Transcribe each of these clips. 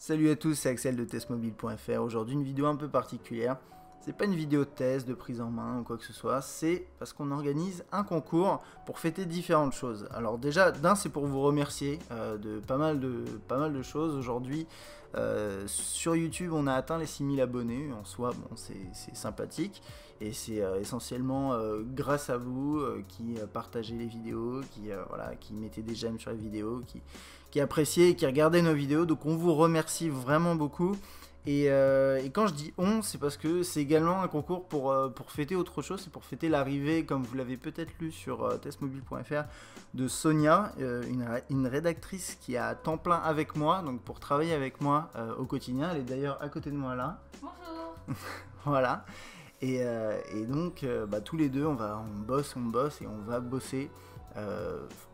Salut à tous, c'est Axel de testmobile.fr. Aujourd'hui une vidéo un peu particulière. C'est pas une vidéo de test, de prise en main ou quoi que ce soit, c'est parce qu'on organise un concours pour fêter différentes choses. Alors déjà, d'un, c'est pour vous remercier de pas mal de choses. Aujourd'hui, sur YouTube, on a atteint les 6000 abonnés. En soi, bon, c'est sympathique. Et c'est essentiellement grâce à vous qui partagez les vidéos, qui mettez des j'aime sur les vidéos, qui appréciez et qui regardez nos vidéos. Donc on vous remercie vraiment beaucoup. Et quand je dis on, c'est parce que c'est également un concours pour fêter autre chose, c'est pour fêter l'arrivée, comme vous l'avez peut-être lu sur testmobile.fr, de Sonia, une rédactrice qui a temps plein avec moi, donc pour travailler avec moi au quotidien. Elle est d'ailleurs à côté de moi là. Bonjour. Voilà. Et donc tous les deux on bosse et on va bosser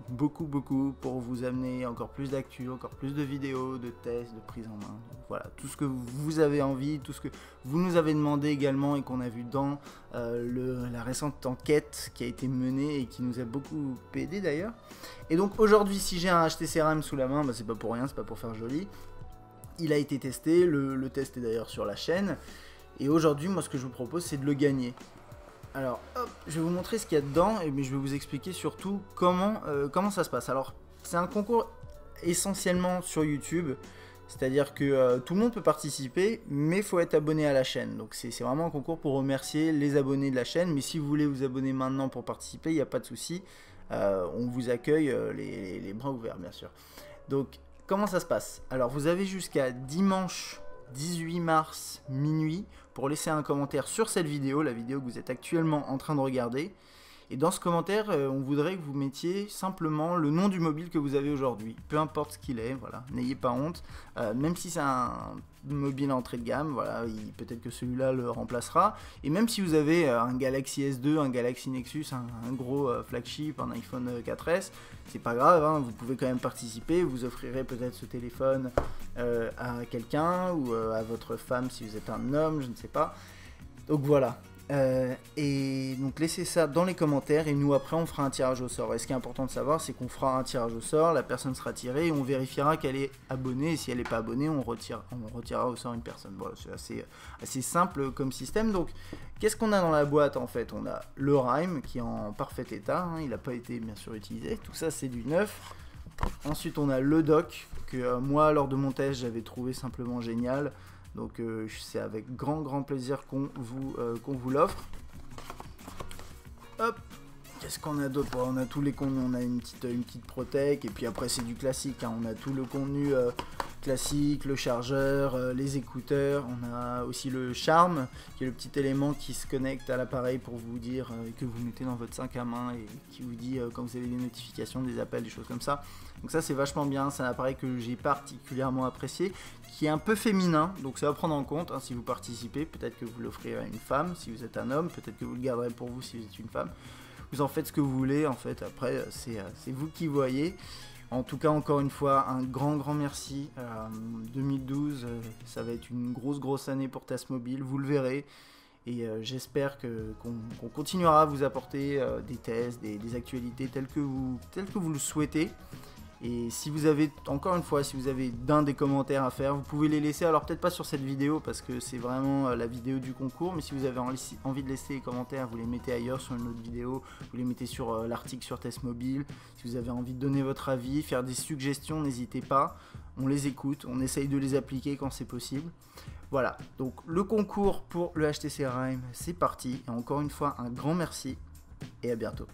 beaucoup pour vous amener encore plus d'actu, encore plus de vidéos, de tests, de prise en main. Donc, voilà, tout ce que vous avez envie, tout ce que vous nous avez demandé également et qu'on a vu dans la récente enquête qui a été menée et qui nous a beaucoup aidé d'ailleurs. Et donc aujourd'hui, si j'ai un HTC RAM sous la main, c'est pas pour rien, c'est pas pour faire joli. Il a été testé, le test est d'ailleurs sur la chaîne. Et aujourd'hui, moi, ce que je vous propose, c'est de le gagner. Alors, hop, je vais vous montrer ce qu'il y a dedans, mais je vais vous expliquer surtout comment ça se passe. Alors, c'est un concours essentiellement sur YouTube, c'est-à-dire que tout le monde peut participer, mais il faut être abonné à la chaîne. Donc, c'est vraiment un concours pour remercier les abonnés de la chaîne, mais si vous voulez vous abonner maintenant pour participer, il n'y a pas de souci. On vous accueille les bras ouverts, bien sûr. Donc, comment ça se passe? Alors, vous avez jusqu'à dimanche 18 mars minuit pour laisser un commentaire sur cette vidéo, la vidéo que vous êtes actuellement en train de regarder. Et dans ce commentaire, on voudrait que vous mettiez simplement le nom du mobile que vous avez aujourd'hui, peu importe ce qu'il est, voilà, n'ayez pas honte, même si c'est un mobile entrée de gamme, voilà, peut-être que celui-là le remplacera, et même si vous avez un Galaxy S2, un Galaxy Nexus, un gros flagship, un iPhone 4S, c'est pas grave, hein, vous pouvez quand même participer, vous offrirez peut-être ce téléphone à quelqu'un, ou à votre femme si vous êtes un homme, je ne sais pas, donc voilà. Et donc laissez ça dans les commentaires et nous après on fera un tirage au sort. Et ce qui est important de savoir, c'est qu'on fera un tirage au sort, la personne sera tirée et on vérifiera qu'elle est abonnée, et si elle n'est pas abonnée on retirera au sort une personne. Voilà, c'est assez simple comme système. Donc qu'est-ce qu'on a dans la boîte en fait? On a le Rime qui est en parfait état, hein, il n'a pas été bien sûr utilisé, tout ça c'est du neuf. Ensuite on a le dock que moi lors de mon test j'avais trouvé simplement génial. Donc c'est avec grand plaisir qu'on vous l'offre. Hop, qu'est-ce qu'on a d'autre? On a tous les contenus, on a une petite protec, et puis après c'est du classique, hein. On a tout le contenu classique, le chargeur, les écouteurs, on a aussi le charme, qui est le petit élément qui se connecte à l'appareil pour vous dire que vous mettez dans votre sac à main et qui vous dit quand vous avez des notifications, des appels, des choses comme ça. Donc ça c'est vachement bien, c'est un appareil que j'ai particulièrement apprécié, qui est un peu féminin, donc ça va prendre en compte hein, si vous participez, peut-être que vous l'offrirez à une femme si vous êtes un homme, peut-être que vous le garderez pour vous si vous êtes une femme. Vous en faites ce que vous voulez, en fait, après c'est vous qui voyez. En tout cas, encore une fois, un grand merci. 2012, ça va être une grosse année pour testmobile, vous le verrez. Et j'espère qu'on continuera à vous apporter des tests, des actualités telles que vous le souhaitez. Et si vous avez, encore une fois, si vous avez des commentaires à faire, vous pouvez les laisser. Alors peut-être pas sur cette vidéo parce que c'est vraiment la vidéo du concours, mais si vous avez envie de laisser les commentaires, vous les mettez ailleurs sur une autre vidéo, vous les mettez sur l'article sur testmobile. Si vous avez envie de donner votre avis, faire des suggestions, n'hésitez pas, on les écoute, on essaye de les appliquer quand c'est possible. Voilà, donc le concours pour le HTC Rime, c'est parti. Et encore une fois, un grand merci et à bientôt.